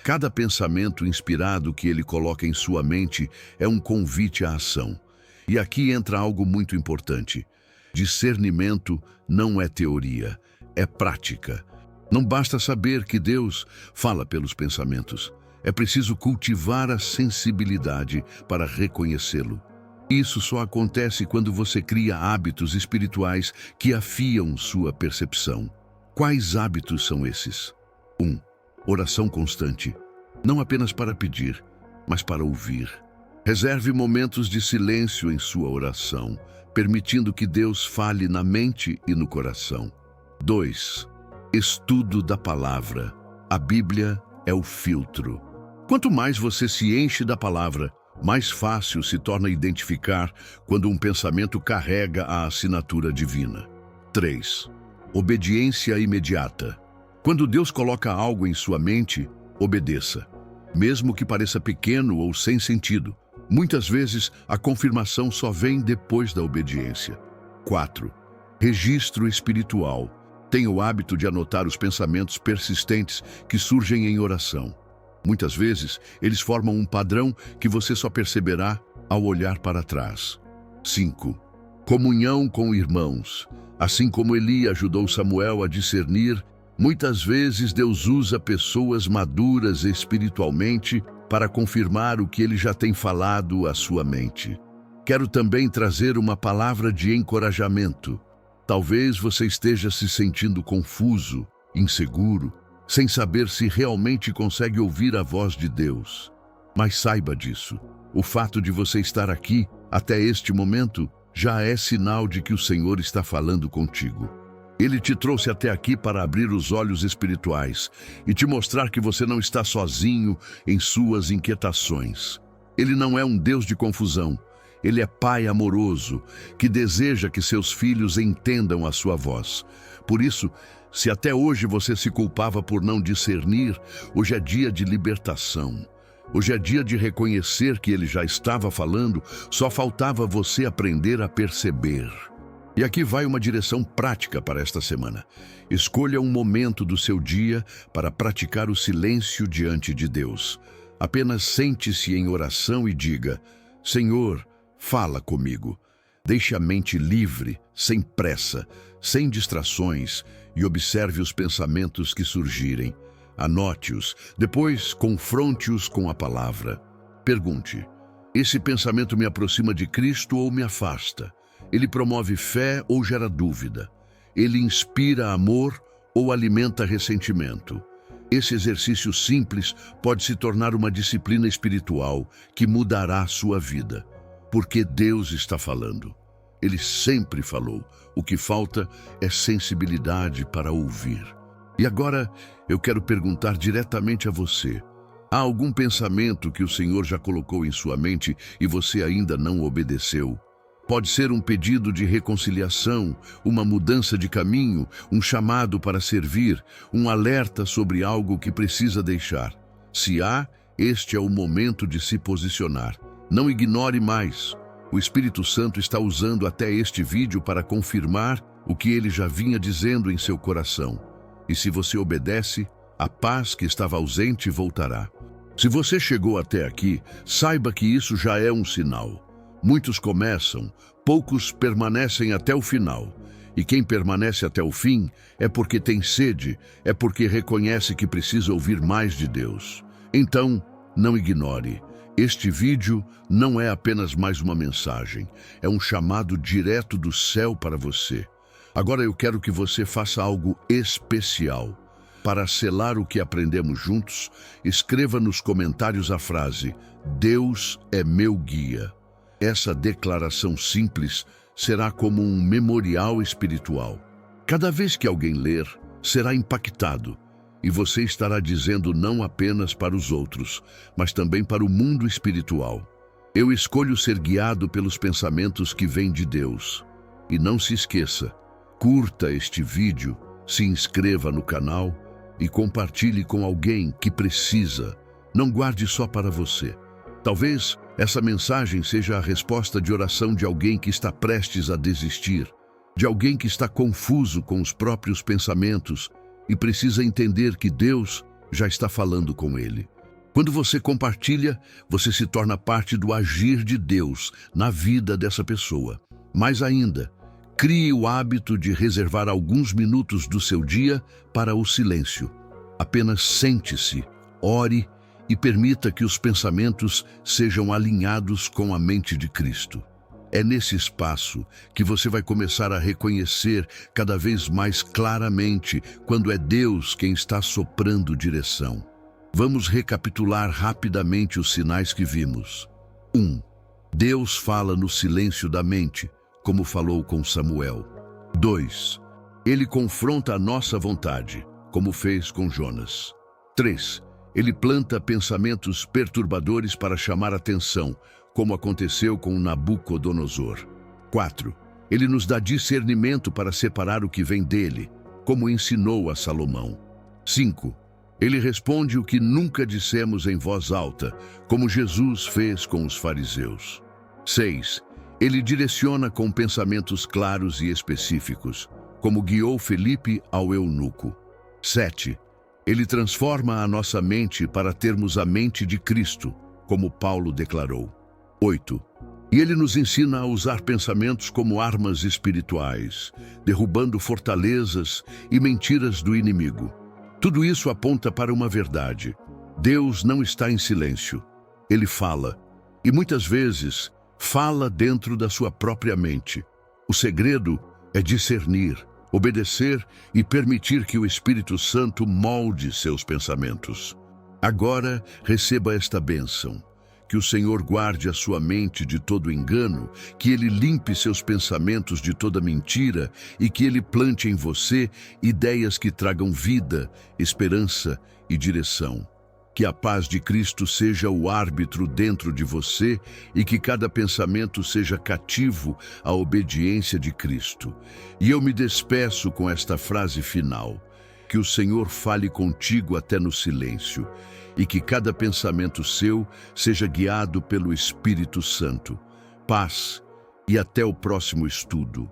Cada pensamento inspirado que Ele coloca em sua mente é um convite à ação. E aqui entra algo muito importante. Discernimento não é teoria, é prática. Não basta saber que Deus fala pelos pensamentos. É preciso cultivar a sensibilidade para reconhecê-lo. Isso só acontece quando você cria hábitos espirituais que afiam sua percepção. Quais hábitos são esses? 1. Oração constante. Não apenas para pedir, mas para ouvir. Reserve momentos de silêncio em sua oração, permitindo que Deus fale na mente e no coração. 2. Estudo da palavra. A Bíblia é o filtro. Quanto mais você se enche da palavra, mais fácil se torna identificar quando um pensamento carrega a assinatura divina. 3. Obediência imediata. Quando Deus coloca algo em sua mente, obedeça. Mesmo que pareça pequeno ou sem sentido, muitas vezes a confirmação só vem depois da obediência. 4. Registro espiritual. Tenha o hábito de anotar os pensamentos persistentes que surgem em oração. Muitas vezes, eles formam um padrão que você só perceberá ao olhar para trás. 5. Comunhão com irmãos. Assim como Eli ajudou Samuel a discernir, muitas vezes Deus usa pessoas maduras espiritualmente para confirmar o que ele já tem falado à sua mente. Quero também trazer uma palavra de encorajamento. Talvez você esteja se sentindo confuso, inseguro, sem saber se realmente consegue ouvir a voz de Deus. Mas saiba disso. O fato de você estar aqui, até este momento, já é sinal de que o Senhor está falando contigo. Ele te trouxe até aqui para abrir os olhos espirituais e te mostrar que você não está sozinho em suas inquietações. Ele não é um Deus de confusão. Ele é Pai amoroso, que deseja que seus filhos entendam a sua voz. Por isso, se até hoje você se culpava por não discernir, hoje é dia de libertação. Hoje é dia de reconhecer que ele já estava falando, só faltava você aprender a perceber. E aqui vai uma direção prática para esta semana. Escolha um momento do seu dia para praticar o silêncio diante de Deus. Apenas sente-se em oração e diga: Senhor, fala comigo. Deixe a mente livre, sem pressa, sem distrações, e observe os pensamentos que surgirem. Anote-os, depois confronte-os com a palavra. Pergunte: esse pensamento me aproxima de Cristo ou me afasta? Ele promove fé ou gera dúvida? Ele inspira amor ou alimenta ressentimento? Esse exercício simples pode se tornar uma disciplina espiritual que mudará a sua vida. Porque Deus está falando. Ele sempre falou. O que falta é sensibilidade para ouvir. E agora eu quero perguntar diretamente a você. Há algum pensamento que o Senhor já colocou em sua mente e você ainda não obedeceu? Pode ser um pedido de reconciliação, uma mudança de caminho, um chamado para servir, um alerta sobre algo que precisa deixar. Se há, este é o momento de se posicionar. Não ignore mais. O Espírito Santo está usando até este vídeo para confirmar o que ele já vinha dizendo em seu coração. E se você obedece, a paz que estava ausente voltará. Se você chegou até aqui, saiba que isso já é um sinal. Muitos começam, poucos permanecem até o final. E quem permanece até o fim é porque tem sede, é porque reconhece que precisa ouvir mais de Deus. Então, não ignore. Este vídeo não é apenas mais uma mensagem, é um chamado direto do céu para você. Agora eu quero que você faça algo especial. Para selar o que aprendemos juntos, escreva nos comentários a frase: Deus é meu guia. Essa declaração simples será como um memorial espiritual. Cada vez que alguém ler, será impactado. E você estará dizendo não apenas para os outros, mas também para o mundo espiritual: eu escolho ser guiado pelos pensamentos que vêm de Deus. E não se esqueça, curta este vídeo, se inscreva no canal e compartilhe com alguém que precisa. Não guarde só para você. Talvez essa mensagem seja a resposta de oração de alguém que está prestes a desistir, de alguém que está confuso com os próprios pensamentos e precisa entender que Deus já está falando com ele. Quando você compartilha, você se torna parte do agir de Deus na vida dessa pessoa. Mais ainda, crie o hábito de reservar alguns minutos do seu dia para o silêncio. Apenas sente-se, ore e permita que os pensamentos sejam alinhados com a mente de Cristo. É nesse espaço que você vai começar a reconhecer cada vez mais claramente quando é Deus quem está soprando direção. Vamos recapitular rapidamente os sinais que vimos. 1. Deus fala no silêncio da mente, como falou com Samuel. 2. Ele confronta a nossa vontade, como fez com Jonas. 3. Ele planta pensamentos perturbadores para chamar atenção, como aconteceu com Nabucodonosor. 4. Ele nos dá discernimento para separar o que vem dele, como ensinou a Salomão. 5. Ele responde o que nunca dissemos em voz alta, como Jesus fez com os fariseus. 6. Ele direciona com pensamentos claros e específicos, como guiou Felipe ao eunuco. 7. Ele transforma a nossa mente para termos a mente de Cristo, como Paulo declarou. 8. E ele nos ensina a usar pensamentos como armas espirituais, derrubando fortalezas e mentiras do inimigo. Tudo isso aponta para uma verdade. Deus não está em silêncio. Ele fala, e muitas vezes fala dentro da sua própria mente. O segredo é discernir, obedecer e permitir que o Espírito Santo molde seus pensamentos. Agora, receba esta bênção. Que o Senhor guarde a sua mente de todo engano, que Ele limpe seus pensamentos de toda mentira e que Ele plante em você ideias que tragam vida, esperança e direção. Que a paz de Cristo seja o árbitro dentro de você e que cada pensamento seja cativo à obediência de Cristo. E eu me despeço com esta frase final. Que o Senhor fale contigo até no silêncio e que cada pensamento seu seja guiado pelo Espírito Santo. Paz e até o próximo estudo.